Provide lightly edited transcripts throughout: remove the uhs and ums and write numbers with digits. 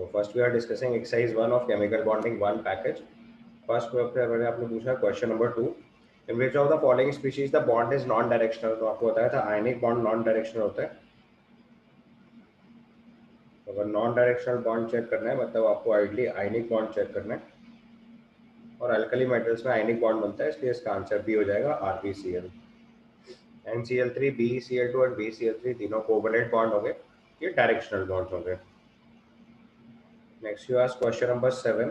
तो first we are discussing exercise 1 of chemical bonding 1 package. First paper मैंने आपने पूछा question number 2, in which of the following species the bond is non directional. तो आपको बताया था आयनिक बॉन्ड नॉन डायरेक्शनल होता है। तो अगर नॉन डायरेक्शनल बॉन्ड चेक करना है मतलब आपको आइडली आयनिक बॉन्ड चेक करना है, और अल्कली मेटल्स में आयनिक बॉन्ड बनता है, इसलिए इसका आंसर बी हो जाएगा RbCl। NCl3, BeCl2 और BCl3 तीनों कोवलेंट बॉन्ड होंगे, ये डायरेक्शनल बॉन्ड होंगे। Next you ask question number 7।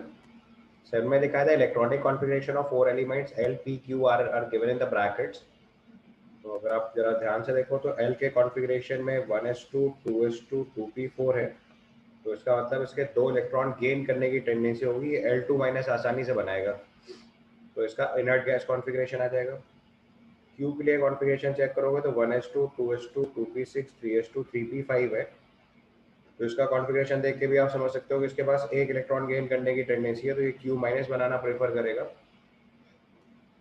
Seven में दिखाया था electronic configuration of 4 elements L, P, Q are given in the brackets. तो अगर आप जरा ध्यान से देखो तो L के कॉन्फ़िगरेशन में 1s2 2s2 2p4 है। तो इसका मतलब इसके 2 इलेक्ट्रॉन गेन करने की टेंडेंसी होगी, L2 माइनस आसानी से बनाएगा, तो इसका इनर्ट गैस कॉन्फ़िगरेशन आ जाएगा। Q के लिए कॉन्फ़िगरेशन चेक करोगे तो 1s2 2s2 2p6 3s2 3p5 है। तो इसका कॉन्फ़िगरेशन देख के भी आप समझ सकते हो कि इसके पास एक इलेक्ट्रॉन गेन करने की टेंडेंसी है, तो ये Q माइनस बनाना प्रेफर करेगा।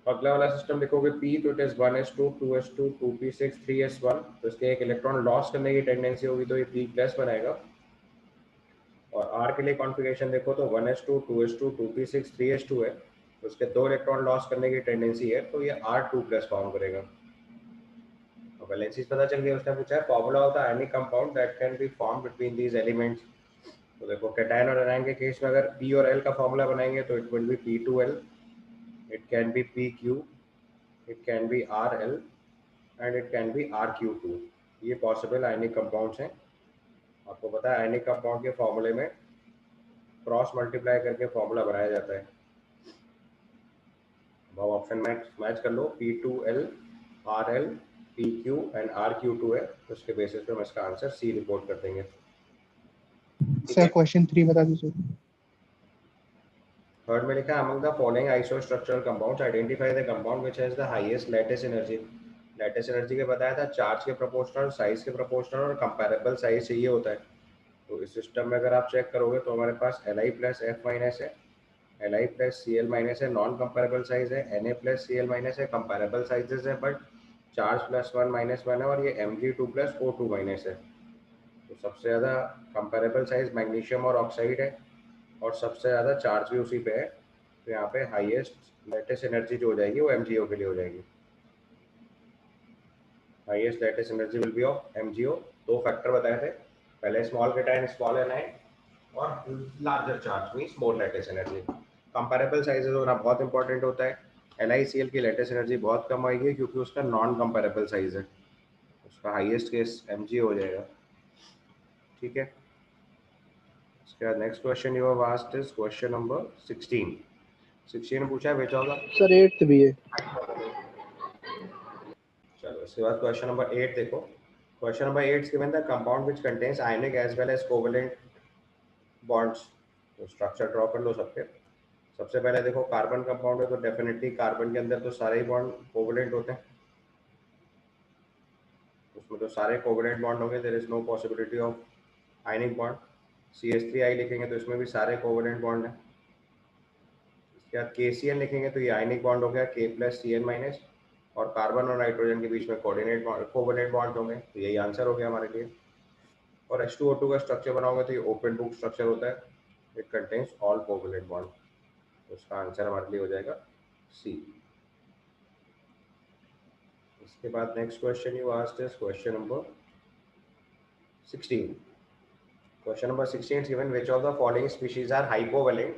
अगला वाला सिस्टम देखोगे P, तो it is 1s2 2s2 2p6 3s1, तो इसके एक इलेक्ट्रॉन लॉस करने की टेंडेंसी होगी, तो ये P प्लस बनाएगा। और R के लिए कॉन्फ़िगरेशन देखो तो 1s2 2s2 2p6 3s2 है, तो इसके 2 इलेक्ट्रॉन लॉस करने की टेंडेंसी है, तो ये R2 प्लस फॉर्म करेगा। तो वैलेंसीज पता चल गया। उसने पूछा है formula of the ionic compound that can be form between these elements. तो देखो कैटायन और एनायन के केस में अगर P और L का फॉर्मूला बनाएंगे तो it will be P2L, it can be PQ, it can be RL and it can be RQ2। ये पॉसिबल आयनिक कंपाउंड्स हैं। आपको पता है आयनिक कंपाउंड के फॉर्मूले में क्रॉस मल्टीप्लाई करके फॉर्मूला बनाया जाता है। अब ऑप्शन मैच कर लो, P2L RL PQ and RQ2 है, तो उसके बेसिस पे हम इसका आंसर C रिपोर्ट कर देंगे। ठीक सर है। क्वेश्चन 3 बता दीजिए। थर्ड में लिखा है among the following isostructural compounds identify the compound which has the highest lattice energy. Lattice energy के बताया था चार्ज के प्रोपोर्शनल, साइज के प्रोपोर्शनल और कंपैरेबल साइज चाहिए होता है। तो इस सिस्टम में अगर आप चेक करोगे तो हमारे पास Li प्लस एफ माइनस है, Li प्लस Cl माइनस है, नॉन कंपेरेबल साइज है, Na प्लस Cl माइनस है, कंपेरेबल साइजेस है, बट चार्ज प्लस 1 माइनस 1 है, और ये Mg2 प्लस O2 माइनस है। तो सबसे ज़्यादा कंपेरेबल साइज मैग्नीशियम और ऑक्साइड है, और सबसे ज़्यादा चार्ज भी उसी पे है। तो यहाँ पे हाईएस्ट लेटेस्ट एनर्जी जो हो जाएगी वो MgO के लिए हो जाएगी। Highest latest energy will be of MgO। दो फैक्टर बताए थे, पहले स्मॉल केटायन स्मॉल एनायन, और larger charge means more latest energy. Comparable sizes होना बहुत इंपॉर्टेंट होता है। LiCl की लेटेस्ट एनर्जी बहुत कम आएगी क्योंकि उसका नॉन कंपेरेबल साइज है, उसका हाईएस्ट केस MgO हो जाएगा। ठीक है। इसके बाद next question you have asked is question number 16। 16 में पूछा है which of the, sir 8th भी है। चलो इसके बाद क्वेश्चन नंबर 8 देखो। Question number 8 is given the compound which contains ionic as well as covalent bonds. तो स्ट्रक्चर ड्रॉ कर लो सबके। सबसे पहले देखो कार्बन कंपाउंड है, तो डेफिनेटली कार्बन के अंदर तो सारे ही बॉन्ड कोवेलेंट होते हैं, उसमें तो सारे कोवेलेंट बॉन्ड होंगे, there is no possibility of ionic bond. CH3I लिखेंगे तो इसमें भी सारे कोवेलेंट बॉन्ड हैं। इसके बाद KCl लिखेंगे तो ये आयनिक बॉन्ड हो गया, K प्लस Cl माइनस, और कार्बन और नाइट्रोजन के बीच में कोऑर्डिनेट कोवेलेंट बॉन्ड होंगे, तो यही आंसर हो गया हमारे लिए। और H2O2 का स्ट्रक्चर बनाओगे तो ये ओपन बुक स्ट्रक्चर होता है, it contains all covalent bond, तो उसका आंसर हमारे लिए हो जाएगा C। इसके बाद next question you asked is question number 16। Question number 16 is given which of the following species are hypovalent,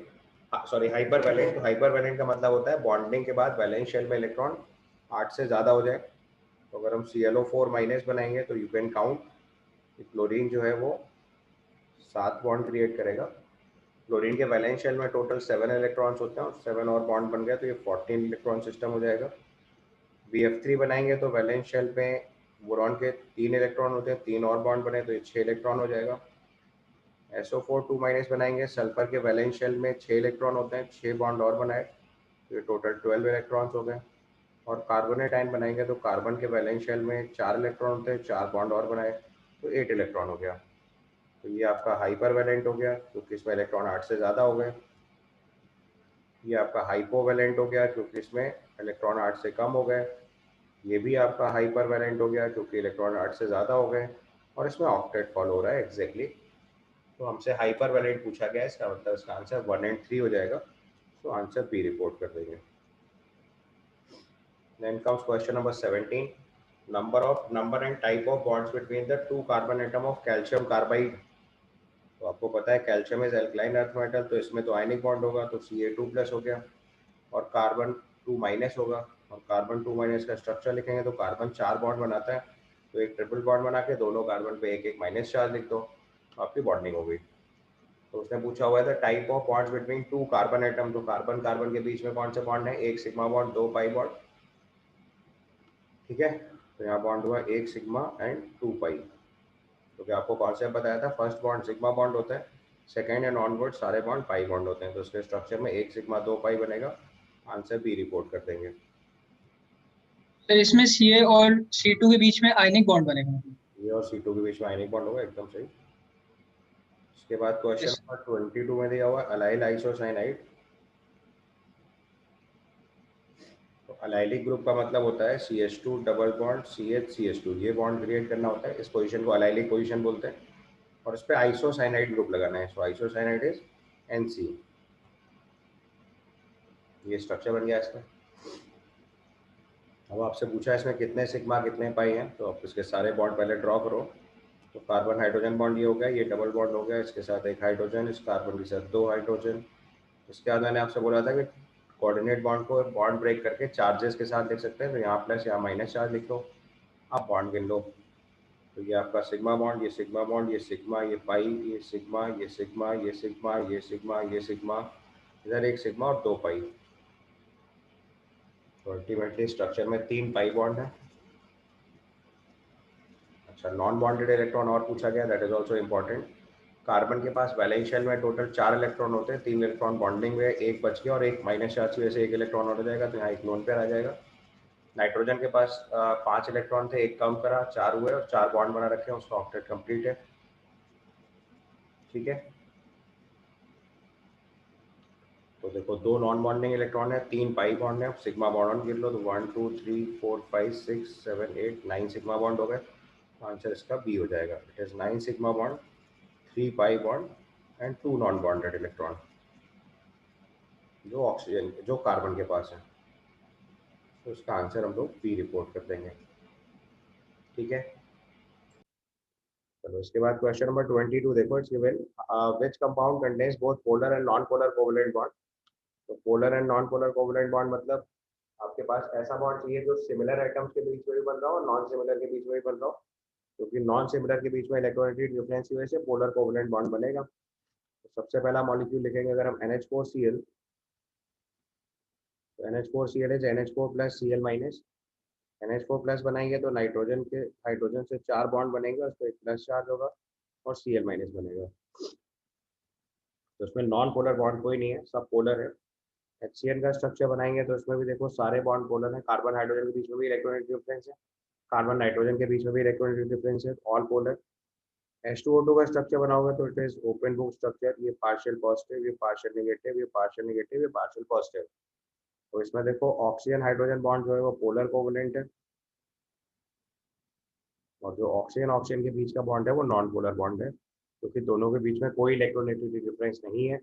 sorry hypervalent. तो हाइपरवैलेंट का मतलब होता है बॉन्डिंग के बाद वैलेंस शेल में इलेक्ट्रॉन 8 से ज़्यादा हो जाए। तो अगर हम ClO4 माइनस बनाएंगे तो यू कैन काउंट, क्लोरीन जो है वो 7 बॉन्ड क्रिएट करेगा। क्लोरीन के वैलेंस शेल में टोटल 7 इलेक्ट्रॉन्स होते हैं, और 7 और बॉन्ड बन गया तो ये 14 इलेक्ट्रॉन सिस्टम हो जाएगा। BF3 बनाएंगे तो वैलेंस शेल में बोरॉन के 3 इलेक्ट्रॉन होते हैं, 3 और बॉन्ड बने तो ये 6 इलेक्ट्रॉन हो जाएगा। SO4 2 माइनस बनाएंगे, सल्फर के वैलेंस शेल में 6 इलेक्ट्रॉन होते हैं, 6 बॉन्ड और बनाए तो ये टोटल 12 इलेक्ट्रॉन्स हो गए। और कार्बोनेट आयन बनाएंगे तो कार्बन के वैलेंस शेल में 4 इलेक्ट्रॉन होते हैं, 4 बॉन्ड और बनाए तो 8 इलेक्ट्रॉन हो गया। तो ये आपका हाइपर वैलेंट हो गया क्योंकि इसमें इलेक्ट्रॉन 8 से ज़्यादा हो गए। ये आपका हाइपोवैलेंट हो गया क्योंकि इसमें इलेक्ट्रॉन 8 से कम हो गए। ये भी आपका हाइपर वैलेंट हो गया क्योंकि इलेक्ट्रॉन 8 से ज़्यादा हो गए, और इसमें ऑक्टेट फॉलो हो रहा है एग्जैक्टली। तो हमसे हाइपर वैलेंट पूछा गया है, इसका मतलब इसका आंसर 1 and 3 हो जाएगा, तो आंसर बी रिपोर्ट कर देंगे। Then comes question number 17. Number and type of bonds between the two carbon atom of calcium carbide. तो आपको पता है calcium is alkaline earth metal, तो इसमें तो आयनिक बॉन्ड होगा, तो Ca2+ हो गया, और कार्बन 2- होगा, और कार्बन 2- का स्ट्रक्चर लिखेंगे तो कार्बन 4 बॉन्ड बनाता है, तो एक ट्रिपल बॉन्ड बना के दोनों कार्बन पे एक एक माइनस चार्ज लिख दो, तो आपकी बॉन्डिंग हो गई। तो उसने पूछा हुआ है type of bonds between two carbon atom, तो कार्बन कार्बन के बीच में कौन से बॉन्ड है, एक सिग्मा बॉन्ड, दो पाई बॉन्ड, ठीक है। तो यहाँ बॉन्ड हुआ एक सिग्मा एंड 2 पाई। तो क्या आपको कॉन्सेप्ट बताया था, फर्स्ट बॉन्ड सिग्मा बॉन्ड होता है, सेकेंड एंड ऑनवर्ड सारे बॉन्ड पाई बॉन्ड होते हैं, तो उसके स्ट्रक्चर में एक सिग्मा 2 पाई बनेगा, आंसर बी रिपोर्ट कर देंगे। सर इसमें Ca और C2 के बीच में आयनिक बॉन्ड बनेगा। ये और C2 के बीच में आयनिक बॉन्ड होगा, एकदम सही। इसके बाद क्वेश्चन नंबर 22 में दिया हुआ अलाइल आइसोसाइनाइड। तो अलाइलिक ग्रुप का मतलब होता है CH2 डबल बॉन्ड CH ये बॉन्ड क्रिएट करना होता है, इस पोजीशन को अलाइलिक पोजीशन बोलते हैं, और इस पे आइसोसाइनाइड ग्रुप लगाना है, सो आइसोसाइनाइड इज NC। ये स्ट्रक्चर बन गया इसका। अब आपसे पूछा है इसमें कितने सिग्मा कितने पाई हैं, तो आप इसके सारे बॉन्ड पहले ड्रॉ करो। तो कार्बन हाइड्रोजन बॉन्ड ये हो गया, ये डबल बॉन्ड हो गया, इसके साथ एक हाइड्रोजन, इस कार्बन के साथ दो हाइड्रोजन। इसके बाद मैंने आपसे बोला था कि कोऑर्डिनेट बॉन्ड को बॉन्ड ब्रेक करके चार्जेस के साथ लिख सकते हैं, तो यहाँ प्लस यहाँ माइनस चार्ज लिख दो, आप बॉन्ड गिन लो। तो ये आपका सिग्मा बॉन्ड, ये सिग्मा बॉन्ड, ये सिग्मा, ये पाई, ये सिग्मा, ये सिग्मा, ये सिग्मा, ये सिग्मा, ये सिग्मा, इधर एक सिग्मा और दो पाई। तो अल्टीमेटली स्ट्रक्चर में 3 पाई बॉन्ड है। अच्छा, नॉन बॉन्डेड इलेक्ट्रॉन और पूछा गया, that is also important. Carbon के पास वैलेंस शेल में टोटल 4 इलेक्ट्रॉन होते हैं, 3 इलेक्ट्रॉन बॉन्डिंग में, एक बच गया और एक माइनस चार्ज की वजह से एक इलेक्ट्रॉन और हो जाएगा, तो यहाँ एक लोन पेयर आ जाएगा। नाइट्रोजन के पास 5 इलेक्ट्रॉन थे, एक कम करा, 4 हुए और 4 बॉन्ड बना रखे हैं, उसका ऑक्टेट कंप्लीट है, ठीक है। तो देखो 2 नॉन बॉन्डिंग इलेक्ट्रॉन है, 3 पाई बॉन्ड है, सिग्मा बॉन्ड गिर लो तो 1 2 3 4 5 6 7 8 9 सिग्मा बॉन्ड हो गए, आंसर इसका बी हो जाएगा। It is 9 sigma bond, 3 pi bond and 2 non bonded electron जो ऑक्सीजन जो कार्बन के पास है, तो इसका आंसर हम लोग बी रिपोर्ट कर देंगे, ठीक है। चलो इसके बाद क्वेश्चन नंबर 22 देखो, it's given which compound contains both polar and non polar covalent bond. तो polar and non polar covalent bond मतलब आपके पास ऐसा बॉन्ड चाहिए जो सिमिलर एटम्स के बीच में भी बन रहा हो और नॉन सिमिलर के बीच में भी बन रहा हो, क्योंकि नॉन सिमिलर के बीच में इलेक्ट्रोनेगेटिव डिफरेंस की वजह से पोलर कोवलेंट बॉन्ड बनेगा। तो सबसे पहला मॉलिक्यूल लिखेंगे अगर हम NH4Cl, तो NH4Cl is NH4 plus Cl minus. NH4 plus बनाएंगे तो नाइट्रोजन के हाइड्रोजन से 4 बॉन्ड बनेंगे, उस पर एक प्लस चार्ज होगा और Cl माइनस बनेगा, तो उसमें नॉन पोलर बॉन्ड कोई नहीं है, सब पोलर है। HCl का स्ट्रक्चर बनाएंगे तो इसमें भी देखो सारे बॉन्ड पोलर हैं, कार्बन हाइड्रोजन के बीच में भी इलेक्ट्रोनेगेटिव डिफरेंस है, कार्बन नाइट्रोजन के बीच में भी इलेक्ट्रोनेगेटिव डिफरेंस है, ऑल पोलर। H2O2 का स्ट्रक्चर बना होगा तो it is open book structure, ये पार्शियल पॉजिटिव, ये पार्शियल नेगेटिव, ये पार्शियल नेगेटिव, ये पार्शियल पॉजिटिव। तो इसमें देखो ऑक्सीजन हाइड्रोजन बॉन्ड जो है वो पोलर कोवलेंट है, और जो ऑक्सीजन ऑक्सीजन के बीच का बॉन्ड है वो नॉन पोलर बॉन्ड है, क्योंकि दोनों के बीच में कोई इलेक्ट्रोनेगेटिव डिफरेंस नहीं है,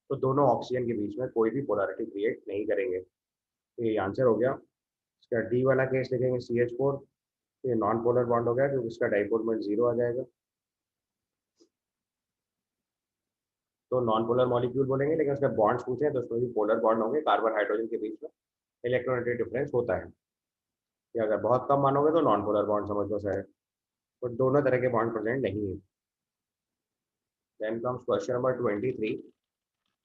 तो दोनों ऑक्सीजन के बीच में कोई भी पोलैरिटी क्रिएट नहीं करेंगे। तो ये आंसर हो गया। इसका डी वाला केस लिखेंगे CH4, तो ये नॉन पोलर बॉन्ड हो गया क्योंकि इसका डाइपोल मोमेंट 0 आ जाएगा। तो नॉन पोलर मॉलिक्यूल बोलेंगे, लेकिन उसके बॉन्ड्स पूछे हैं तो उसमें भी पोलर बॉन्ड होंगे, कार्बन हाइड्रोजन के बीच में इलेक्ट्रोनेगेटिव डिफरेंस होता है, या अगर बहुत कम मानोगे तो नॉन पोलर बॉन्ड समझ लो सर, तो दोनों तरह के बॉन्ड प्रेजेंट नहीं है। Then comes question number 23.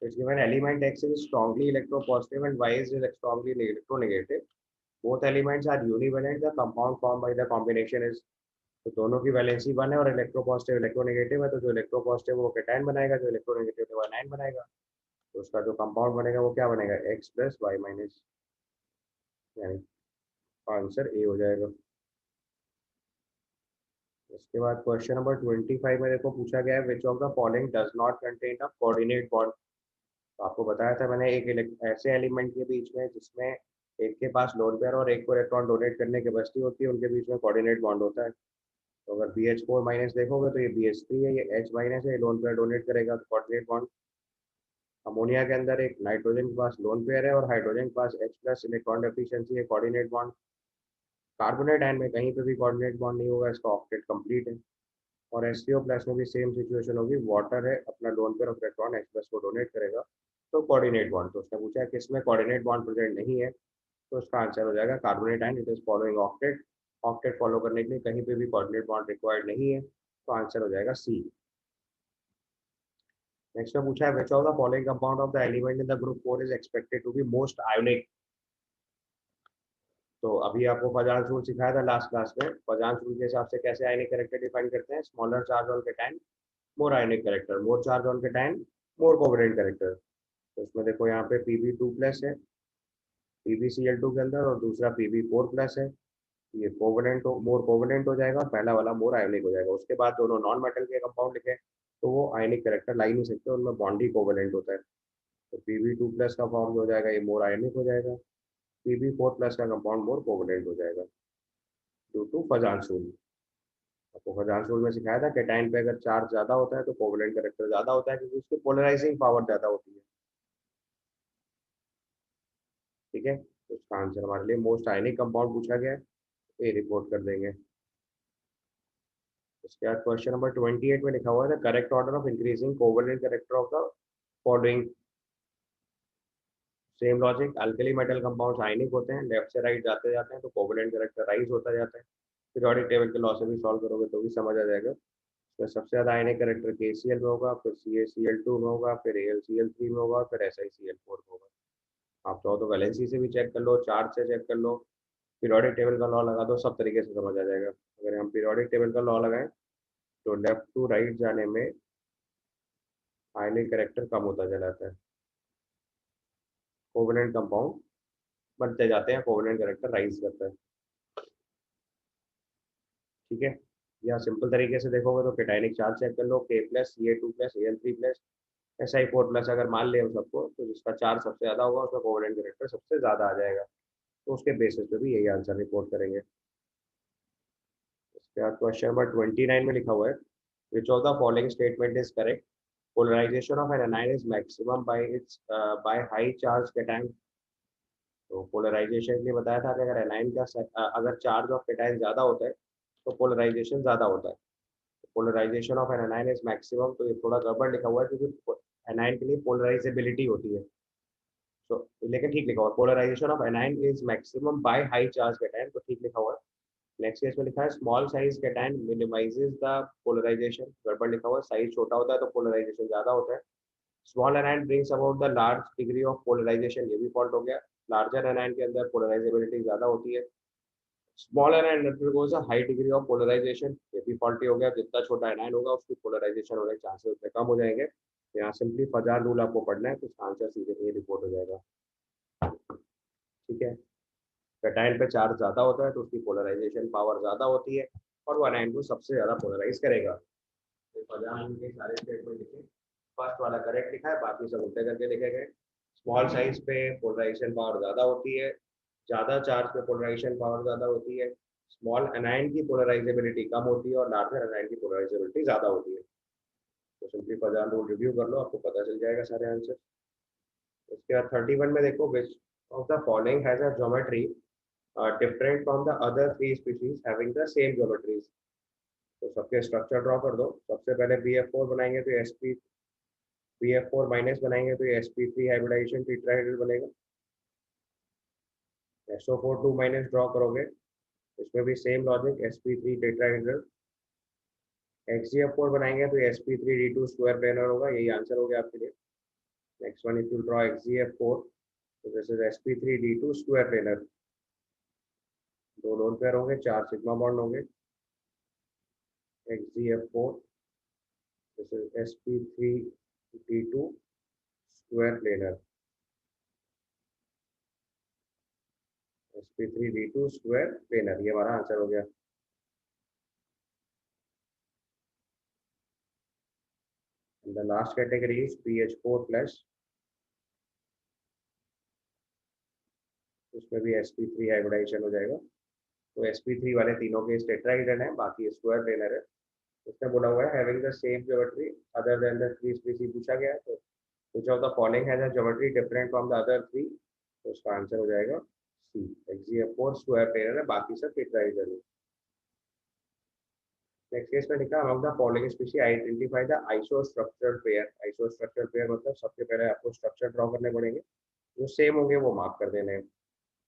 It's given element X is strongly electropositive and Y is strongly electronegative. Both elements are univalent. The compound formed by the combination is, तो दोनों की वैलेंसी 1 है और इलेक्ट्रोपॉजिटिव इलेक्ट्रोनेगेटिव है, तो जो इलेक्ट्रोपॉजिटिव वो cation बनाएगा, जो इलेक्ट्रोनेगेटिव वो आनायन बनाएगा, तो उसका जो कंपाउंड बनेगा वो क्या बनेगा, X प्लस वाई माइनस, यानी आंसर ए हो जाएगा। इसके बाद क्वेश्चन नंबर 25 में देखो पूछा गया है which of the following does not contain a coordinate bond. तो आपको बताया था मैंने एक ऐसे एलिमेंट के बीच में जिसमें एक के पास लोन पेयर और एक को इलेक्ट्रॉन डोनेट करने की कैपेसिटी होती है, उनके बीच में कोऑर्डिनेट बॉन्ड होता है। तो अगर BH4 माइनस देखोगे तो ये BH3 है, ये H माइनस है, लोन पेयर डोनेट करेगा तो कोऑर्डिनेट बॉन्ड। अमोनिया के अंदर एक नाइट्रोजन के पास लोन पेयर है और हाइड्रोजन के पास H प्लस, इलेक्ट्रॉन डेफिशिएंसी है, कोऑर्डिनेट बॉन्ड। कार्बोनेट आयन में कहीं पे भी कोऑर्डिनेट बॉन्ड नहीं होगा, इसका ऑक्टेट कंप्लीट है। और HCO प्लस में भी सेम सिचुएशन होगी, वाटर है, अपना loan pair of electron H plus को डोनेट करेगा तो कोऑर्डिनेट बॉन्ड। तो उसने पूछा है किसमें कोऑर्डिनेट बॉन्ड प्रेजेंट नहीं है, तो उसका आंसर हो जाएगा carbonate ion, it is following octet. Octet follow करने के लिए कहीं पे भी कोऑर्डिनेट बॉन्ड रिक्वायर्ड नहीं है, तो आंसर हो जाएगा सी। नेक्स्ट में पूछा है which of the following compound of the element in the group 4 is expected to be most ionic. तो अभी आपको पजांस रूल सिखाया था लास्ट क्लास में। पजांस रूल के हिसाब से कैसे आयनिक कैरेक्टर डिफाइन करते हैं, smaller charge on cation more ionic character, more charge on cation more covalent character. तो इसमें देखो यहाँ पे Pb2 प्लस है PbCl2 के अंदर और दूसरा Pb4 प्लस है, ये कोवेलेंट हो, मोर कोवेलेंट हो जाएगा, पहला वाला मोर आयोनिक हो जाएगा। उसके बाद दोनों नॉन मेटल के कंपाउंड लिखे तो वो आयनिक कैरेक्टर ला ही नहीं सकते, उनमें बॉन्ड ही कोवेलेंट होता है। तो Pb2 प्लस का फॉर्म हो जाएगा, ये मोर आयोनिक हो जाएगा। Pb4 प्लस का कंपाउंड मोर कोवेलेंट हो जाएगा ड्यू टू पजांस रूल। आपको पजांस रूल में सिखाया था कैटायन पे अगर चार्ज ज्यादा होता है तो कोवेलेंट कैरेक्टर ज्यादा होता है, क्योंकि उसकी पोलराइजिंग पावर ज्यादा होती है। ठीक है, तो इसका आंसर हमारे लिए मोस्ट आयनिक कंपाउंड पूछा गया है, ये रिपोर्ट कर देंगे। इसके बाद क्वेश्चन नंबर 28 में लिखा हुआ है correct order of increasing covalent character of the following. Same logic, alkali metal compounds ionic होते हैं, लेफ्ट से राइट जाते जाते हैं तो कोवेलेंट कैरेक्टर राइज होता जाता है। पीरियोडिक टेबल के लॉ से भी सॉल्व करोगे तो भी समझ आ जाएगा। इसमें सबसे ज्यादा आयनिक कैरेक्टर KCl में होगा, फिर CaCl2 में होगा, फिर AlCl3 में होगा, फिर SiCl4 में होगा। आप चाहो तो वैलेंसी से भी चेक कर लो, चार्ज से चेक कर लो, पीरियोडिक टेबल का लॉ लगा दो, सब तरीके से समझ आ जाएगा। अगर हम पीरियोडिक टेबल का लॉ लगाएं तो लेफ्ट टू राइट जाने में आयनिक कैरेक्टर कम होता चला जाता है, कोवेलेंट कंपाउंड बढ़ते जाते हैं, कोवेलेंट कैरेक्टर राइज करता है। ठीक है, या सिंपल तरीके से देखोगे तो कैटायनिक चार्ज चेक कर लो, K plus Ca2 plus Al3 plus Si4 plus अगर मान ले सबको, तो जिसका चार्ज सबसे ज्यादा होगा उसका कोवेलेंट कैरेक्टर सबसे ज्यादा आ जाएगा, तो उसके बेसिस पे भी यही आंसर रिपोर्ट करेंगे। इसके बाद क्वेश्चन नंबर 29 में लिखा हुआ है which of the following statement is correct, polarization of an anion is maximum by its by high charge cation. तो पोलराइजेशन के लिए बताया था कि अगर एनायन का अगर चार्ज ऑफ कैटायन ज्यादा होता है तो पोलराइजेशन ज्यादा होता है। Polarization of an anion is maximum, तो ये थोड़ा गड़बड़ लिखा हुआ है क्योंकि एनायन के लिए पोलराइजेबिलिटी होती है। तो लेकिन ठीक लिखा हुआ है, polarization of anion is maximum by high charge cation, तो ठीक लिखा हुआ है। नेक्स्ट केस में लिखा है small size cation minimizes the polarization, गड़बड़ लिखा हुआ है, साइज छोटा होता है तो पोलराइजेशन ज्यादा होता है। Small anion brings about the large degree of polarization, ये भी फॉल्ट हो गया, लार्जर एनायन के अंदर पोलराइजेबिलिटी ज्यादा होती है। Small anion undergoes a high degree of polarization, ये भी फॉल्टी हो गया, जितना छोटा एनायन होगा उसकी पोलराइजेशन होने के चांसेस उतने कम हो जाएंगे। यहाँ सिंपली फजार रूल आपको पढ़ना है, तो आंसर सीधे ये रिपोर्ट हो जाएगा। ठीक है, कैटायन पे चार्ज ज्यादा होता है तो उसकी पोलराइजेशन पावर ज्यादा होती है और वो एनायन को सबसे ज्यादा पोलराइज करेगा। तो फजार रूल के सारे स्टेटमेंट लिखे, फर्स्ट वाला करेक्ट लिखा है, बाकी सब उल्टे करके लिखे गए। स्मॉल साइज पे पोलराइजेशन पावर ज्यादा होती है, ज्यादा चार्ज पे पोलराइजेशन पावर ज्यादा होती है, स्मॉल एनायन की पोलराइजेबिलिटी कम होती है और लार्जर एनायन की पोलराइजेबिलिटी ज्यादा होती है। तो सिंपली फजार रूल रिव्यू कर लो, आपको पता चल जाएगा सारे आंसर। उसके बाद 31 में देखो विच of the following has a geometry different from the other three species having the same geometries. तो सबके स्ट्रक्चर ड्रॉ कर दो। सबसे पहले BF4 बनाएंगे तो BF4 माइनस बनाएंगे तो sp3 हाइब्रिडाइजेशन टेट्राहेड्रल बनेगा। SO4 2 माइनस ड्रॉ करोगे, इसमें भी same logic, sp3 tetrahedral. XgF4 बनाएंगे तो sp3d2 स्क्वायर प्लेनर होगा, यही आंसर हो गया आपके लिए। Next one, if you draw XgF4 तो this is sp3d2 square planar, दो लोन पेयर होंगे, 4 सिग्मा बॉन्ड होंगे। XgF4 this is sp3d2 square planar, sp3d2 square planar, ये हमारा आंसर हो गया। And the last category is PH4 plus, उसमें भी sp3 हाइब्रिडाइजेशन हो जाएगा। तो sp3 वाले तीनों के टेट्राहेड्रल हैं, बाकी स्क्वायर प्लेनर है। उसमें बोला हुआ है having the same geometry other than the three स्पीसी पूछा गया है, तो which of the following has a geometry different from the other three, तो उसका आंसर हो जाएगा सी। XeF4 स्क्वायर प्लेनर है, बाकी सब टेट्राहेड्रल है। नेक्स्ट केस में लिखा among the following species identify the isostructural pair. Isostructural pair मतलब सबसे पहले आपको स्ट्रक्चर ड्रॉ करने पड़ेंगे, जो सेम होंगे वो मार्क कर देने हैं।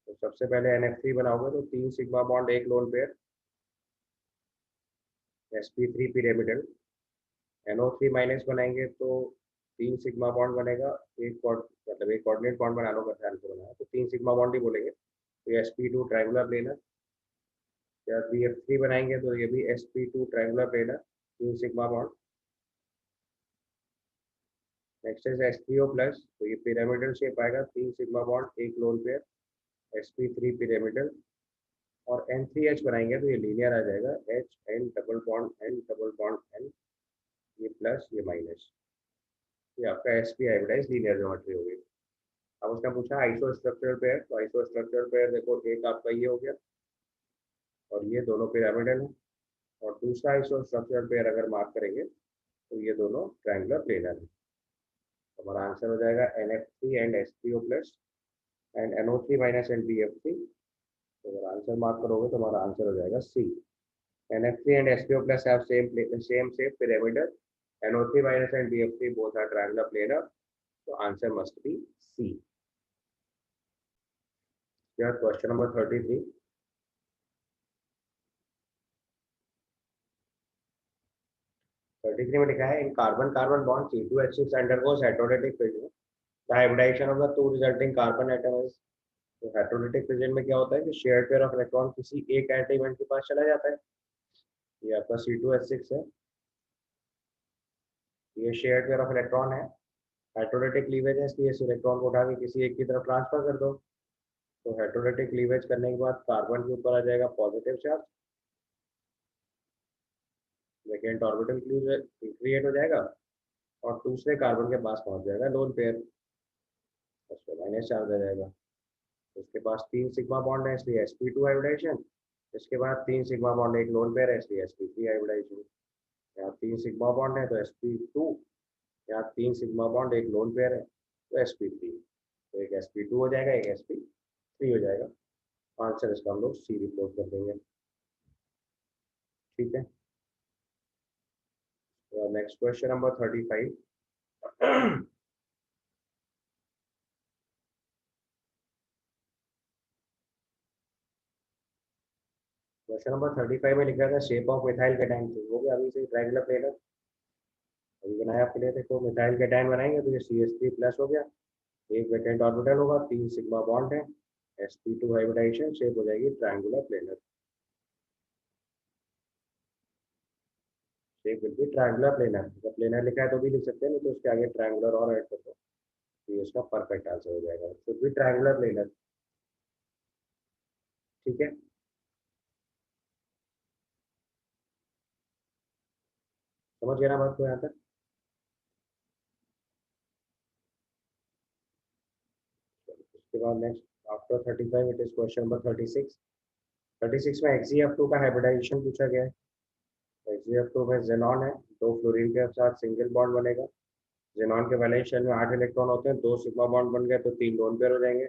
तो सबसे पहले NF3 बनाओगे तो 3 सिग्मा बॉन्ड एक lone pair, sp3 pyramidal. NO3 minus बनाएंगे तो 3 सिग्मा बॉन्ड बनेगा, एक मतलब एक कोऑर्डिनेट बॉन्ड बना लो, ध्यान से बनाया तो 3 सिग्मा बॉन्ड ही बोलेंगे, तो ये sp2 ट्रायंगुलर प्लेनर। या BF3 बनाएंगे तो ये भी sp2 triangular planar, 3 sigma bond. Next है S3O प्लस, तो ये पिरामिडल शेप आएगा, 3 सिग्मा बॉन्ड एक लोन पेयर, sp3 पिरामिडल। और N3H बनाएंगे तो ये लीनियर आ जाएगा, H N double bond N double bond N, ये प्लस ये माइनस, ये आपका sp हाइब्रिडाइज लीनियर ज्योमेट्री हो गई। अब उसने पूछा आइसो स्ट्रक्चरल पेयर, तो आइसो स्ट्रक्चरल पेयर देखो, एक आपका ये हो गया और ये दोनों पिरामिडल है, और दूसरा आइसो स्ट्रक्चरल पेयर अगर मार्क करेंगे तो ये दोनों ट्रायंगुलर प्लेनर है। हमारा आंसर हो जाएगा NF3 and S3O plus and NO3 minus and BF3। तो अगर आंसर मार्क करोगे तो हमारा आंसर हो जाएगा C. NF3 and S3O plus have same shape pyramidal, NO3 minus and BF3 both are triangular planar, तो answer must be C. Question number 33। में लिखा है in carbon carbon bond C2H6 undergoes heterolytic fission, the hybridization of the two resulting carbon atoms। तो heterolytic fission में क्या होता है कि शेयर्ड पेयर ऑफ इलेक्ट्रॉन किसी एक एलिमेंट के पास चला जाता है। ये आपका C2H6 है, ये शेयर्ड पेयर ऑफ इलेक्ट्रॉन है, हेटेरोलिटिक लीवेज है, इसलिए इस इलेक्ट्रॉन को उठा के किसी एक की तरफ ट्रांसफर कर दो। तो हेटेरोलिटिक लीवेज करने के बाद कार्बन के ऊपर आ जाएगा positive charge, vacant orbital create हो जाएगा और दूसरे कार्बन के पास पहुंच जाएगा लोन पेयर, उस पर माइनस चार्ज आ जाएगा। उसके पास 3 सिग्मा बॉन्ड है, इसलिए sp2 हाइब्रिडाइजेशन। इसके बाद 3 सिग्मा बॉन्ड एक लोन पेयर है, इसलिए sp3 हाइब्रिडाइजेशन। यहाँ 3 सिग्मा बॉन्ड है तो sp2, यहाँ 3 सिग्मा बॉन्ड एक लोन पेयर है तो sp3, तो एक sp2 हो जाएगा, एक sp3 हो जाएगा। आंसर इसका हम लोग सी रिपोर्ट कर देंगे। ठीक है, next question number 35। Question number 35 में लिखा था शेप ऑफ मिथाइल कैटायन, वो भी अभी से ट्रायंगुलर प्लेनर अभी बनाया आपके लिए। देखो मिथाइल कैटायन बनाएंगे तो ये CH3 प्लस हो गया, एक वैकेंट ऑर्बिटल होगा, 3 सिग्मा बॉन्ड है, sp2 हाइब्रिडाइजेशन, शेप हो जाएगी triangular planar. Shape will be triangular planar, जब प्लेनर लिखा है तो भी लिख सकते हैं, नहीं तो उसके आगे ट्रायंगुलर और ऐड कर दो, तो ये उसका परफेक्ट आंसर हो जाएगा, शुड बी ट्रायंगुलर प्लेनर। ठीक है, समझ गया ना बात को यहाँ तक? उसके बाद next after 35 it is question number 36। 36 में XeF2 का हाइब्रिडाइजेशन पूछा गया है। XeF2 में जेनॉन है, 2 फ्लोरीन के साथ सिंगल बॉन्ड बनेगा। जेनॉन के वैलेंस शेल में 8 इलेक्ट्रॉन होते हैं, 2 सिग्मा बॉन्ड बन गए तो 3 लोन पेयर हो जाएंगे,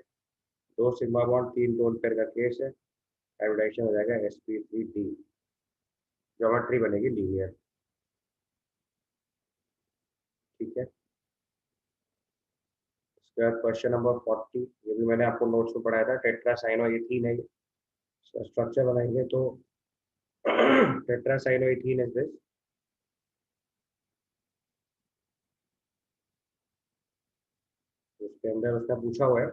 2 सिग्मा बॉन्ड 3 लोन पेयर का केस है, हाइब्रिडाइजेशन हो जाएगा sp3d, ज्योमेट्री बनेगी लीनियर। ठीक है, उसके बाद क्वेश्चन नंबर 40, ये भी मैंने आपको नोट्स में पढ़ाया था, टेट्रासाइनोइथीन है, स्ट्रक्चर बनाएंगे तो टेट्रासाइनोइथीन इज दिस। उसके अंदर उसका पूछा हुआ है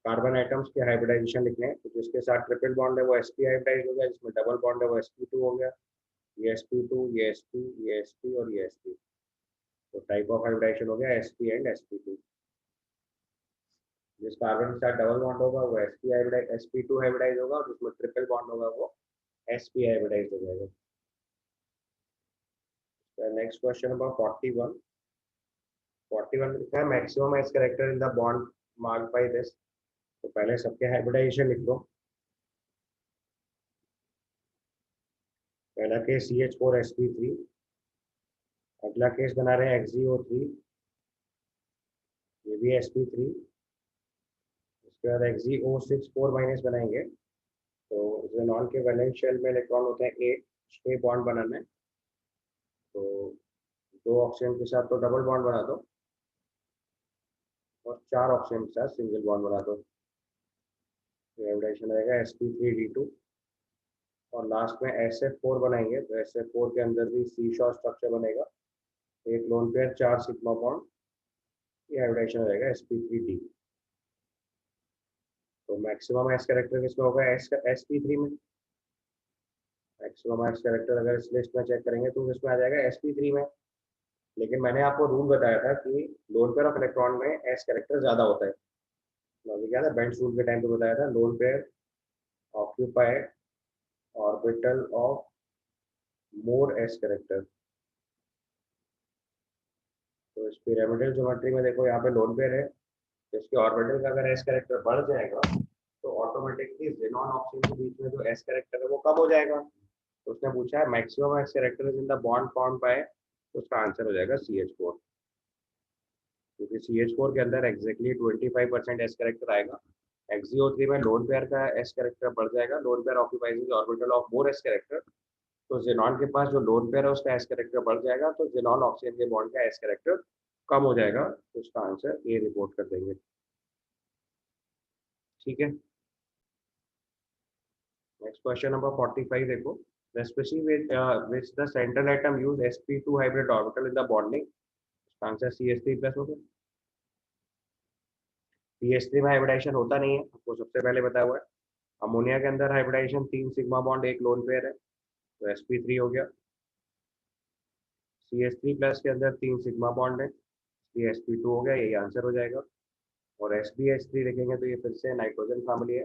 कार्बन आइटम्स के हाइब्रिडाइजेशन लिखने हैं, तो जिसके साथ ट्रिपल बॉन्ड है वो sp हाइब्रिडाइज हो गया, जिसमें डबल बॉन्ड है वो sp2 हो गया, ये sp2, ये sp, ये sp और ये sp, तो टाइप ऑफ हाइब्रिडाइजेशन हो गया sp एंड sp2। जिस कार्बन के साथ डबल बॉन्ड होगा वो sp हाइब्रिडाइज sp2 हाइब्रिडाइज होगा, और जिसमें ट्रिपल बॉन्ड होगा वो sp हाइब्रिडाइज हो जाएगा। Next question number 41। 41 में लिखा है maximum S character in the bond marked by this, तो पहले सबके हाइब्रिडाइजेशन लिख दो। पहला केस CH4sp3, अगला केस बना रहे हैं XeO3, ये भी sp3, उसके बाद XeO6 4 बनाएंगे। तो जेनॉन के वैलेंस शेल में इलेक्ट्रॉन होते हैं 8, 6 बॉन्ड बनाना है, तो 2 ऑक्सीजन के साथ तो डबल बॉन्ड बना दो और 4 ऑक्सीजन के साथ सिंगल बॉन्ड बना दो। तो हाइब्रिडाइजेशन रहेगा sp3d2 और लास्ट में SF4 बनाएंगे, तो SF4 के अंदर भी सी शॉर्ट स्ट्रक्चर बनेगा, एक लोन पेयर 4 सिग्मा बॉन्ड, ये हाइब्रिडाइजेशन रहेगा sp3d। तो मैक्सिमम एस कैरेक्टर किसमें होगा, sp3 में। मैक्सिमम एस कैरेक्टर अगर इस लिस्ट में चेक करेंगे तो इसमें आ जाएगा sp3 में। लेकिन मैंने आपको रूल बताया था कि लोन पेयर ऑफ इलेक्ट्रॉन में एस कैरेक्टर ज्यादा होता है। तो क्या था, बेंड्स रूल के टाइम पे बताया था, lone pair occupy orbital of more S character. तो इस पिरामिडल ज्योमेट्री में देखो यहाँ पे लोन पेयर है, इसके ऑर्बिटल का अगर एस कैरेक्टर बढ़ जाएगा तो ऑटोमेटिकली जेनॉन ऑक्सीजन के बीच में जो एस कैरेक्टर है वो कम हो जाएगा। तो उसने पूछा है maximum S character in the bond form by, तो उसका आंसर हो जाएगा CH4, क्योंकि CH4 के अंदर एग्जैक्टली 25% एस कैरेक्टर आएगा। XeO3 में लोन पेयर का एस कैरेक्टर बढ़ जाएगा, lone pair occupies the orbital of more S character, तो जेनॉन के पास जो लोन पेयर है उसका एस कैरेक्टर बढ़ जाएगा, तो जेनॉन ऑक्सीजन के बॉन्ड का एस कैरेक्टर कम हो जाएगा। तो उसका आंसर ए रिपोर्ट कर देंगे। ठीक है, नेक्स्ट क्वेश्चन नंबर 45 देखो, the species which the central atom use sp2 hybrid orbital in the bonding, इसका आंसर CH3 प्लस हो गया। CH3 में हाइब्रिडाइजेशन होता नहीं है, आपको सबसे पहले बताया हुआ है। अमोनिया के अंदर hybridization 3 sigma bond 1 lone pair है, तो sp3 हो गया। CH3 प्लस के अंदर 3 सिग्मा बॉन्ड है, ये sp2 हो गया, यही आंसर हो जाएगा। और SbH3 देखेंगे तो ये फिर से नाइट्रोजन फैमिली है,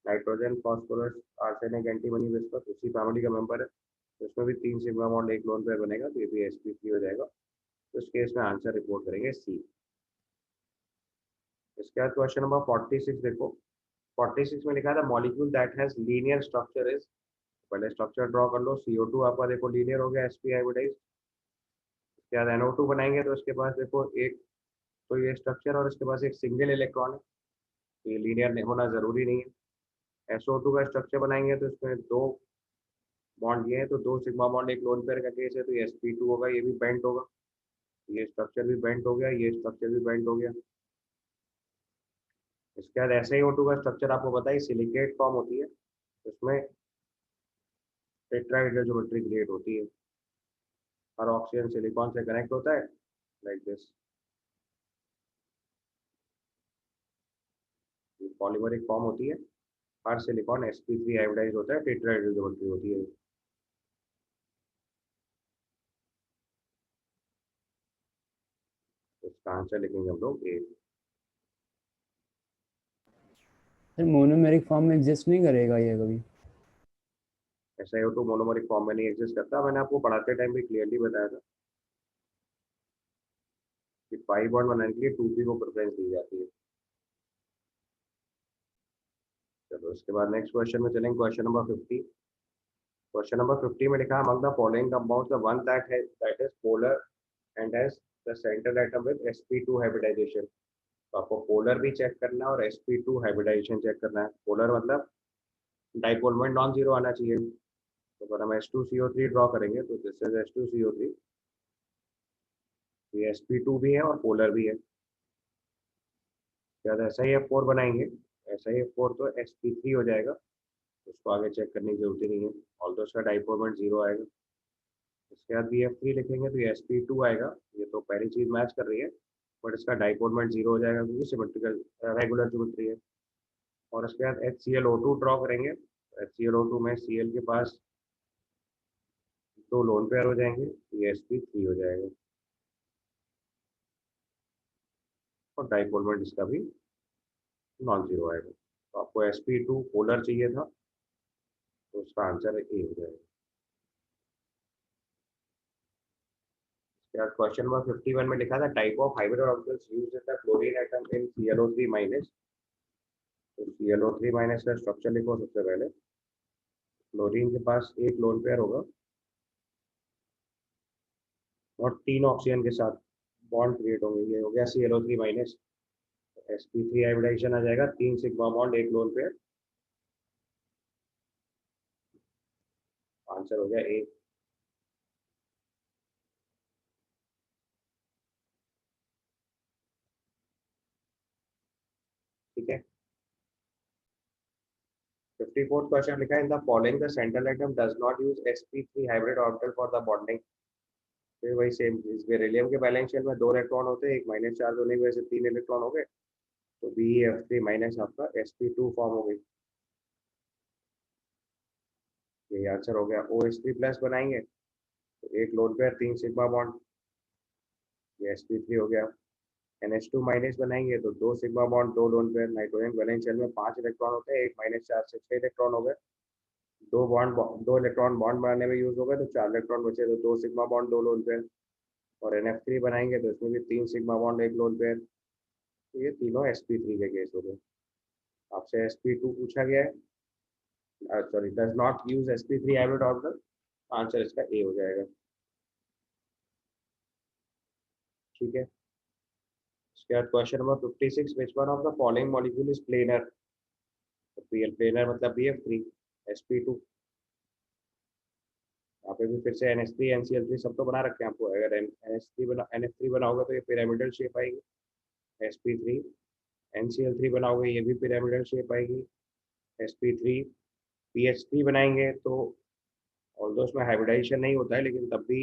nitrogen phosphorus arsenic antimony bismuth उसी फैमिली का मेंबर है, तो इसमें भी 3 सिग्मा बॉन्ड 1 लोन पेयर बनेगा, तो ये भी sp3 हो जाएगा। तो इस केस में आंसर रिपोर्ट करेंगे C। इसके बाद क्वेश्चन नंबर 46 देखो, 46 में लिखा था molecule that has linear structure is, पहले स्ट्रक्चर ड्रॉ कर लो। CO2 आपका देखो लीनियर हो गया, sp हाइब्रिडाइज। इसके बाद NO2 बनाएंगे तो इसके पास देखो एक तो ये स्ट्रक्चर और इसके पास एक सिंगल इलेक्ट्रॉन है, तो ये लीनियर होना जरूरी नहीं है। SO2 का स्ट्रक्चर बनाएंगे तो इसमें 2 बॉन्ड ये है, तो 2 सिग्मा बॉन्ड 1 लोन पेयर का केस है, तो ये sp2 होगा, ये भी बेंट होगा, ये स्ट्रक्चर भी बेंट हो गया, ये स्ट्रक्चर भी बेंट हो गया। इसके बाद SiO2 का स्ट्रक्चर आपको पता है सिलिकेट फॉर्म होती है, उसमें टेट्राहेड्रल ज्योमेट्री क्रिएट होती है, हर ऑक्सीजन सिलिकॉन से कनेक्ट होता है लाइक दिस। पॉलीमरिक फॉर्म होती है, हर सिलिकॉन sp3 हाइब्रिडाइज होता है, टेट्राहेड्रल ज्योमेट्री होती है। तो इसका आंसर लिखेंगे हम लोग ए। सर मोनोमेरिक फॉर्म में एग्जिस्ट नहीं करेगा ये कभी? SiO2 मोनोमरिक फॉर्म में नहीं एग्जिस्ट करता, मैंने आपको पढ़ाते टाइम भी क्लियरली बताया था कि पाई बॉन्ड बनाने के लिए 2p को प्रेफरेंस दी जाती है। चलो इसके बाद नेक्स्ट क्वेश्चन में चलेंगे, क्वेश्चन नंबर 50। क्वेश्चन नंबर 50 में लिखा है among the following compounds the one that is polar and has the central atom with sp2 hybridization. तो आपको पोलर भी चेक करना है और sp2 हाइब्रिडाइजेशन चेक करना है। पोलर मतलब डाइपोल मोमेंट नॉन जीरो आना चाहिए। तो अगर हम H2CO3 ड्रॉ करेंगे तो दिस इज H2CO3, ये sp2 भी है और पोलर भी है। क्या SiF4 बनाएंगे, SiF4 तो sp3 हो जाएगा, उसको आगे चेक करने की जरूरत ही नहीं है, ऑल्दो उसका डाइपोल मोमेंट 0 आएगा। इसके बाद BF3 लिखेंगे तो ये sp2 आएगा, ये तो पहली चीज मैच कर रही है, बट इसका डाइपोल मोमेंट 0 हो जाएगा क्योंकि सिमेट्रिकल रेगुलर ज्योमेट्री है। और उसके बाद HClO2 ड्रॉ करेंगे, HClO2 में Cl के पास 2 लोन पेयर हो जाएंगे, ये sp3 हो जाएगा और डाइपोल मोमेंट इसका भी नॉन जीरो आएगा। तो आपको sp2 पोलर चाहिए था, तो उसका आंसर ए हो जाएगा। क्वेश्चन नंबर 51 में लिखा था type of hybrid orbitals used in the chlorine atom in ClO3 minus. तो ClO3 माइनस का स्ट्रक्चर लिखो सबसे पहले। क्लोरीन के पास एक लोन पेयर होगा, और 3 ऑक्सीजन के साथ बॉन्ड क्रिएट होंगे। ये हो गया ClO3 माइनस, sp3 हाइब्रिडाइजेशन आ जाएगा, 3 sigma bond, 1 lone pair. Answer हो गया ए। ठीक है। 54th क्वेश्चन लिखा है, in the following the central atom does not use sp3 hybrid orbital for the bonding. फिर वही सेम, इस बेरिलियम के बैलेंस शेल में 2 इलेक्ट्रॉन होते हैं, एक माइनस चार्ज होने की वजह से 3 इलेक्ट्रॉन हो गए, तो BeF3 माइनस आपका sp2 फॉर्म हो गई। ये आंसर हो गया। OH3 प्लस बनाएंगे तो 1 लोन पेयर, 3 सिग्मा बॉन्ड, ये sp3 हो गया। NH2 माइनस बनाएंगे तो 2 sigma bond, 2 lone pair. Nitrogen valence shell में 5 इलेक्ट्रॉन होते हैं, एक माइनस चार्ज से 6 इलेक्ट्रॉन हो गए, 2 इलेक्ट्रॉन बॉन्ड बनाने में यूज हो गए, तो 4 इलेक्ट्रॉन बचे, तो 2 सिग्मा बॉन्ड, 2 लोन पेयर। और NF3 बनाएंगे तो इसमें भी 3 सिग्मा बॉन्ड, 1 लोन पेयर। तो ये तीनों sp3 के केस हो गए। आपसे sp2 पूछा गया है, sorry, does not use sp3 hybrid orbital, answer इसका ए हो जाएगा। ठीक है। इसके बाद question number 56, which one of the following molecule is planar. Planar मतलब BF3, sp2। यहाँ पे भी फिर से NH3 NCl3 सब तो बना रखे हैं आपको। अगर NH3 बनाओगे तो ये पिरामिडल शेप आएगी, sp3 NCl3 बनाओगे ये भी पिरामिडल शेप आएगी, sp3 PH3 बनाएंगे तो ऑल्दो उसमें हाइब्रिडाइजेशन नहीं होता है, लेकिन तब भी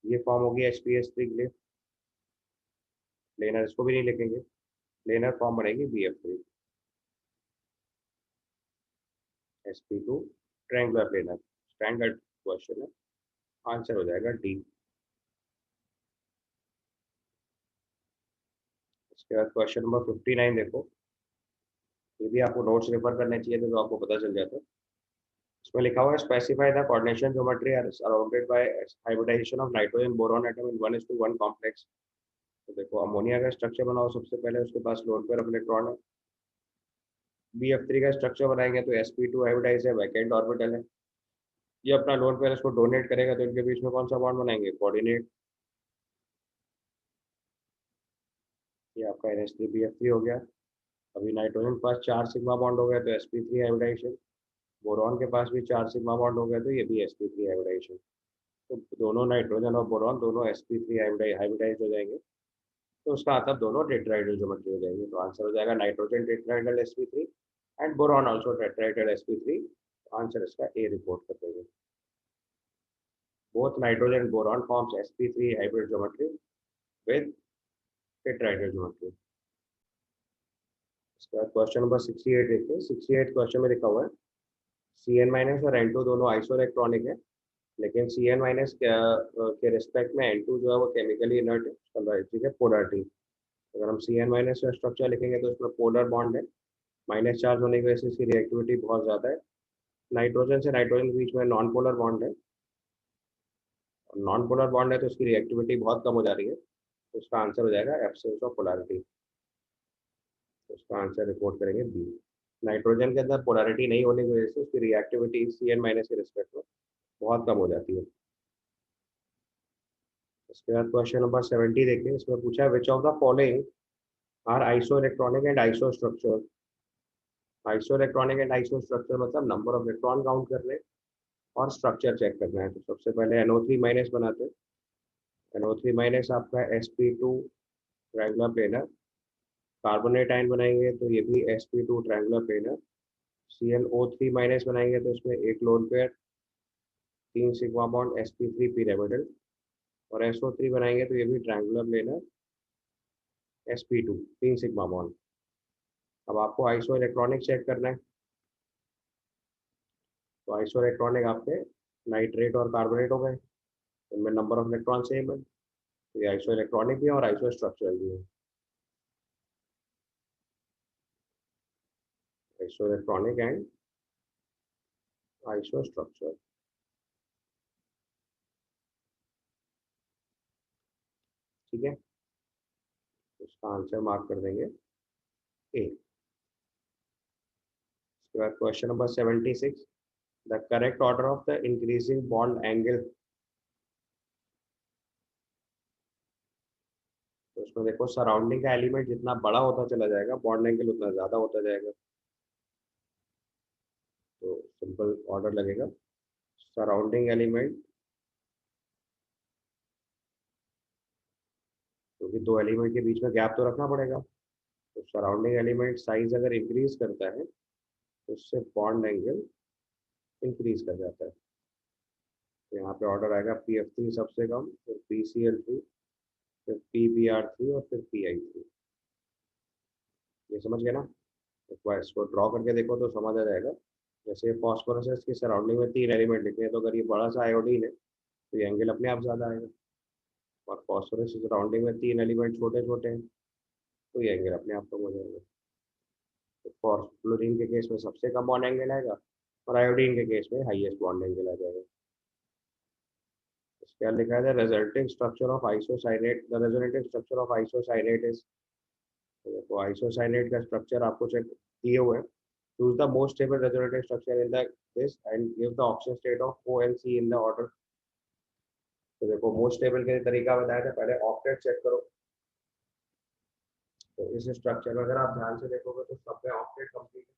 ये फॉर्म होगी HPH3 के लिए। प्लेनर इसको भी नहीं लिखेंगे, प्लेनर फॉर्म बनेगी BF3, sp2 triangular planar. Standard question है, आंसर हो जाएगा डी। इसके बाद क्वेश्चन नंबर 59 देखो, ये भी आपको नोट्स रेफर करने चाहिए थे तो आपको पता चल जाता। इसमें लिखा हुआ है, specify the coordination geometry are surrounded by hybridization of nitrogen boron atom in 1:1 complex. तो देखो, अमोनिया का स्ट्रक्चर बनाओ सबसे पहले, उसके पास लोन पेयर ऑफ इलेक्ट्रॉन है। BF3 का स्ट्रक्चर बनाएंगे तो sp2 हाइब्रिडाइज है, वैकेंट ऑर्बिटल है। ये अपना लोन पेयर इसको डोनेट करेगा तो इनके बीच में कौन सा बॉन्ड बनाएंगे, कोऑर्डिनेट। ये आपका NH3BF3 हो गया। अभी नाइट्रोजन के पास 4 सिग्मा बॉन्ड हो गया तो sp3 हाइब्रिडाइजेशन। बोरॉन के पास भी 4 सिग्मा बॉन्ड हो गया तो ये भी sp3 हाइब्रिडाइजेशन। तो दोनों नाइट्रोजन और बोरॉन दोनों sp3 हाइब्रिडाइज हो जाएंगे, तो उसका मतलब दोनों टेट्राहेड्रल ज्योमेट्री हो जाएंगे। तो आंसर हो जाएगा nitrogen tetrahedral sp3 and boron also tetrahedral sp3। Answer इसका ए रिपोर्ट कर देंगे। Both nitrogen and boron forms sp3 hybrid geometry with tetrahedral geometry। इसके बाद क्वेश्चन नंबर 68 देखिए। 68 क्वेश्चन में लिखा हुआ है, Cn माइनस और N2 दोनों आइसोइलेक्ट्रॉनिक है, लेकिन Cn माइनस के रिस्पेक्ट में N2 जो है वो केमिकली इनर्ट है। ठीक है, पोलरिटी। अगर हम Cn माइनस का स्ट्रक्चर लिखेंगे तो उसमें पोलर बॉन्ड है, माइनस चार्ज होने की वजह से इसकी रिएक्टिविटी बहुत ज़्यादा है। नाइट्रोजन से नाइट्रोजन के बीच में नॉन पोलर बॉन्ड है, और नॉन पोलर बॉन्ड है तो उसकी रिएक्टिविटी बहुत कम हो जा रही है, तो उसका आंसर हो जाएगा एब्सेंस ऑफ पोलैरिटी। तो उसका आंसर रिपोर्ट करेंगे बी। नाइट्रोजन के अंदर पोलैरिटी नहीं होने की वजह से उसकी रिएक्टिविटी Cn माइनस के रिस्पेक्ट में बहुत कम हो जाती है। इसके बाद क्वेश्चन नंबर 70 देखिए। इसमें पूछा है, which of the following are iso electronic and iso structure. Iso electronic and iso structure मतलब नंबर ऑफ इलेक्ट्रॉन काउंट करने और स्ट्रक्चर चेक करना है। तो सबसे पहले NO3 माइनस बनाते हैं। NO3 माइनस आपका sp2 triangular planar. Carbonate ion बनाएंगे तो ये भी sp2 triangular planar. ClO3 minus बनाएंगे तो इसमें 1 lone pair, 3 sigma bond, sp3 pyramidal. और SO3 बनाएंगे तो ये भी triangular planar, sp2 3 sigma bond. अब आपको आइसो इलेक्ट्रॉनिक चेक करना है, तो आइसो इलेक्ट्रॉनिक आपके नाइट्रेट और कार्बोनेट हो गए, इनमें नंबर ऑफ इलेक्ट्रॉन सेम है, तो ये आइसो इलेक्ट्रॉनिक भी है और आइसो स्ट्रक्चरल भी है। Iso electronic and iso structure. ठीक है, इसका आंसर मार्क कर देंगे ए। इसके बाद question number 76, the correct order of the increasing bond angle उसमें देखो सराउंडिंग का एलिमेंट जितना बड़ा होता चला जाएगा बॉन्ड एंगल उतना ज़्यादा होता जाएगा। तो सिंपल ऑर्डर लगेगा, सराउंडिंग एलिमेंट, क्योंकि दो एलिमेंट के बीच में गैप तो रखना पड़ेगा। तो सराउंडिंग एलिमेंट साइज अगर इंक्रीज करता है तो उससे बॉन्ड एंगल इंक्रीज कर जाता है। तो यहाँ पे ऑर्डर आएगा PF3 सबसे कम, फिर PCl3, फिर PBr3 और फिर PI3। ये समझ गए ना? एक बार इसको ड्रॉ करके देखो तो समझ आ जाएगा। जैसे फॉस्फोरस की सराउंडिंग में 3 एलिमेंट लिखे हैं, तो अगर ये बड़ा सा आयोडीन है तो ये एंगल अपने आप ज़्यादा आएगा। और फॉस्फोरस की सराउंडिंग में 3 एलिमेंट छोटे छोटे हैं तो ये एंगल अपने आप कम हो जाएगा। तो फ्लोरीन के केस में सबसे कम बॉन्ड एंगल आएगा और आयोडीन के केस में हाईएस्ट बॉन्ड एंगल आ जाएगा। क्या लिखा है? Resulting structure of isocyanate, the resonative structure of isocyanate is. तो आइसोसाइनेट का स्ट्रक्चर आपको चेक दिए हुए हैं। Choose the most stable resonative structure in the this and give the oxygen state of O and C in the order. तो देखो most stable के तरीका बताया था, पहले ऑक्टेट चेक करो। तो इस स्ट्रक्चर में अगर आप ध्यान से देखोगे तो सब में ऑक्टेट कंप्लीट है।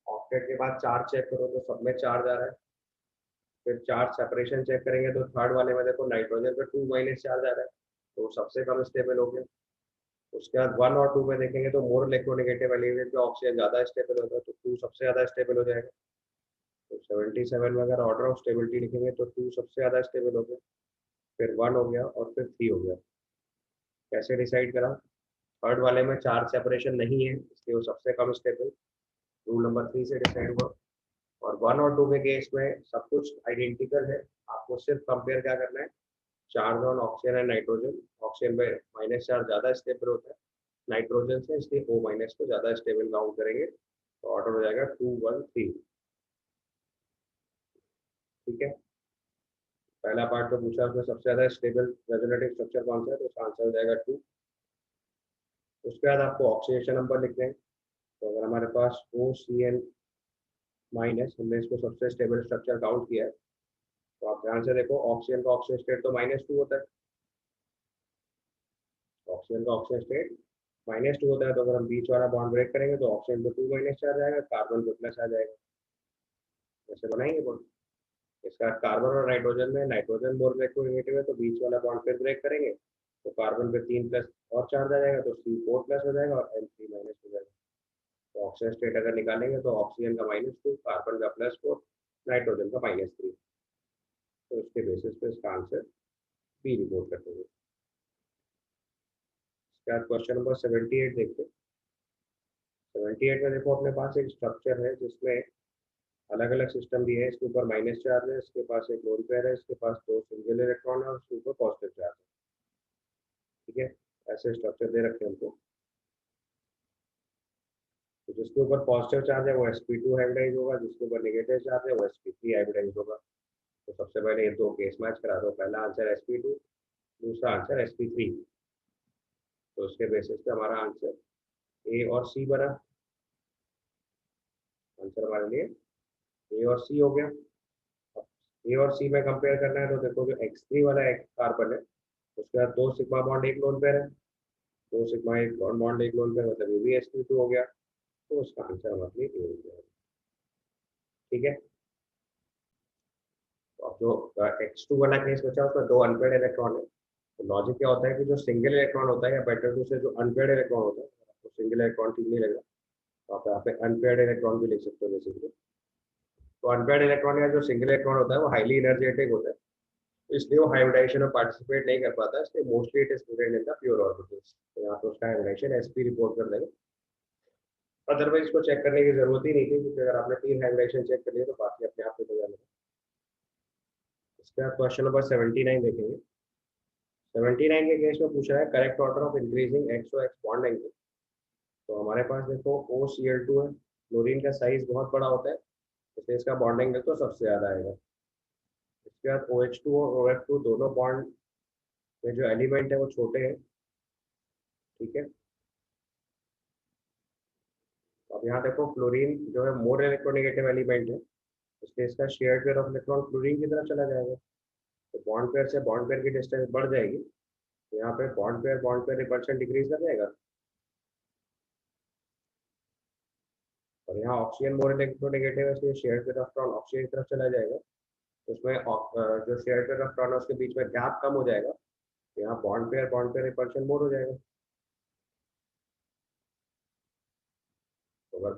ऑक्टेट के बाद चार चेक करो तो सब में चार जा रहा है। फिर चार्ज सेपरेशन चेक करेंगे तो थर्ड वाले में देखो नाइट्रोजन पे 2 - चार्ज आ रहा है, तो सबसे कम स्टेबल हो गया। उसके बाद 1 और 2 में देखेंगे तो मोर इलेक्ट्रोनेगेटिव एलिमेंट पे ऑक्सीजन ज़्यादा स्टेबल होता है, तो 2 सबसे ज़्यादा स्टेबल हो जाएगा। तो 77 में अगर ऑर्डर ऑफ स्टेबिलिटी लिखेंगे तो 2 सबसे ज़्यादा स्टेबल हो गया, फिर 1 हो गया और फिर 3 हो गया। कैसे डिसाइड करा? थर्ड वाले में चार्ज सेपरेशन नहीं है इसलिए वो सबसे कम स्टेबल, रूल नंबर 3 से डिसाइड हुआ। और 1 और 2 के केस में सब कुछ आइडेंटिकल है, आपको सिर्फ कंपेयर क्या करना है, charge on oxygen and nitrogen. Oxygen में माइनस चार्ज ज़्यादा स्टेबल होता है नाइट्रोजन से, इसलिए O- को ज़्यादा स्टेबल काउंट करेंगे, तो ऑर्डर हो जाएगा 2 1 3। ठीक है, पहला पार्ट तो पूछा उसमें सबसे ज़्यादा स्टेबल रेजोनेटिव स्ट्रक्चर कौन सा है, तो उसका आंसर हो जाएगा 2। उसके बाद आपको ऑक्सीडेशन नंबर लिखना है। तो अगर हमारे पास OCl-, हमने इसको सबसे स्टेबल स्ट्रक्चर काउंट किया है, तो आप ध्यान से देखो ऑक्सीजन का ऑक्सीजन स्टेट तो -2 होता है। ऑक्सीजन का ऑक्सीजन स्टेट -2 होता है, तो अगर हम बीच वाला बॉन्ड ब्रेक करेंगे तो ऑक्सीजन पे 2 - चार्ज आएगा, कार्बन पे प्लस आ जाएगा। ऐसे बनाएंगे बॉन्ड। इसका कार्बन और नाइट्रोजन में नाइट्रोजन मोर इलेक्ट्रोनेगेटिव है, तो बीच वाला बॉन्ड फिर ब्रेक करेंगे तो कार्बन पे 3 प्लस और चार्ज आ जाएगा, तो C4 प्लस हो जाएगा और N3 माइनस हो जाएगा। तो ऑक्सीजन स्टेट अगर निकालेंगे तो ऑक्सीजन का -2, कार्बन का +4, नाइट्रोजन का -3। तो इसके बेसिस पे इसका आंसर बी रिपोर्ट करते हैं। इसके बाद क्वेश्चन नंबर 78 देखते हैं। 78 में देखो अपने पास एक स्ट्रक्चर है जिसमें अलग अलग सिस्टम दिए हैं। इसके ऊपर माइनस चार्ज है, इसके पास एक लोन पेयर है, इसके पास 2 सिंगल इलेक्ट्रॉन है और इसके ऊपर पॉजिटिव चार्ज है। ठीक है, ऐसे स्ट्रक्चर दे रखे हैं हमको। तो जिसके ऊपर पॉजिटिव चार्ज है वो sp2 हाइब्रिडाइज होगा, जिसके ऊपर नेगेटिव चार्ज है वो sp3 हाइब्रिडाइज होगा। तो सबसे पहले ये दो केस मैच करा दो, पहला आंसर sp2, दूसरा आंसर sp3। तो उसके बेसिस पे हमारा आंसर ए और सी बना। आंसर हमारे लिए ए और सी हो गया। अब ए और सी में कंपेयर करना है तो देखो जो X3 वाला एक कार्बन है उसके बाद 2 सिग्मा बॉन्ड एक लोन पेयर है, 2 सिग्मा एक बॉन्ड एक लोन पेयर, मतलब ये भी sp2 हो गया। तो उसका आंसर हमारे लिए ए हो गया। ठीक है, तो अब जो X2 वाला केस बचा उसमें 2 अनपेयर्ड इलेक्ट्रॉन है। तो लॉजिक क्या होता है कि जो सिंगल इलेक्ट्रॉन होता है या बेटर टू से जो अनपेयर्ड इलेक्ट्रॉन होता है, आपको सिंगल इलेक्ट्रॉन ठीक नहीं लगेगा तो आप यहाँ पे अनपेयर्ड इलेक्ट्रॉन भी लिख सकते हो बेसिकली। तो अनपेयर्ड इलेक्ट्रॉन या जो सिंगल इलेक्ट्रॉन होता है वो हाईली एनर्जेटिक होता है, तो इसलिए वो हाइब्रिडाइजेशन में पार्टिसिपेट नहीं कर पाता, इसलिए mostly it is present in the pure orbitals. तो यहाँ पे उसका हाइब्रिडाइजेशन sp रिपोर्ट कर देंगे। अदरवाइज इसको चेक करने की जरूरत ही नहीं थी, क्योंकि अगर आपने 3 हाइब्रिडाइजेशन चेक कर लिए तो बाकी अपने आप हो जाएगा। इसके बाद क्वेश्चन नंबर 79 देखेंगे। 79 के केस में पूछ रहा है correct order of increasing XOX bond angle. तो हमारे पास देखो OCl2 है, क्लोरीन का साइज बहुत बड़ा होता है इसलिए इसका बॉन्ड एंगल तो सबसे ज़्यादा आएगा। इसके बाद OH2 और OF2 दोनों बॉन्ड में जो एलिमेंट है वो छोटे हैं। ठीक है, अब यहाँ देखो क्लोरीन जो है मोर इलेक्ट्रोनेगेटिव एलिमेंट है, इसलिए इसका shared pair of electron chlorine की तरफ चला जाएगा। तो बॉन्ड पेयर से बॉन्ड पेयर की डिस्टेंस बढ़ जाएगी, यहाँ पे बॉन्ड पेयर रिपल्शन डिक्रीज कर जाएगा, और यहाँ ऑक्सीजन मोर इलेक्ट्रोनेगेटिव है, इसलिए शेयर्ड पेयर इलेक्ट्रॉन ऑक्सीजन की तरफ चला जाएगा, तो उसमें जो शेयर्ड पेयर इलेक्ट्रॉन है उसके बीच में गैप कम हो जाएगा, तो यहाँ बॉन्ड पेयर रिपल्शन मोर हो जाएगा। तो अगर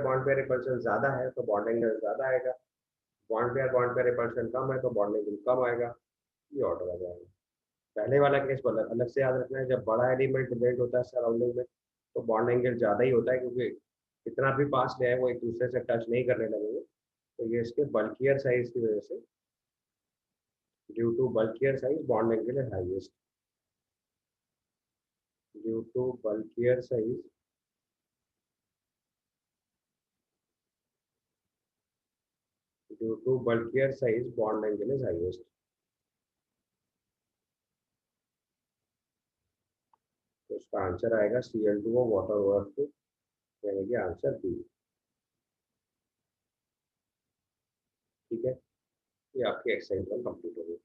बॉन्ड पेयर रिपल्शन ज़्यादा है तो बॉन्ड एंगल ज़्यादा आएगा, बॉन्ड पेयर रिपल्शन कम है तो बॉन्ड एंगल कम आएगा, ये ऑर्डर आ जाएगा। पहले वाला केस अलग अलग से याद रखना है, जब बड़ा एलिमेंट डिपेंड होता है सराउंडिंग में तो बॉन्ड एंगल ज़्यादा ही होता है, क्योंकि कितना भी पास ले आए वो एक दूसरे से टच नहीं करने लगेंगे, तो ये इसके बल्कियर साइज की वजह से, due to bulkier size bond angle है highest, due to bulkier size bond angle is highest. तो इसका आंसर आएगा Cl2O वाटर वर्क, यानी कि आंसर बी। ठीक है, ये आपकी एक्सरसाइज 1 कंप्लीट हो गई।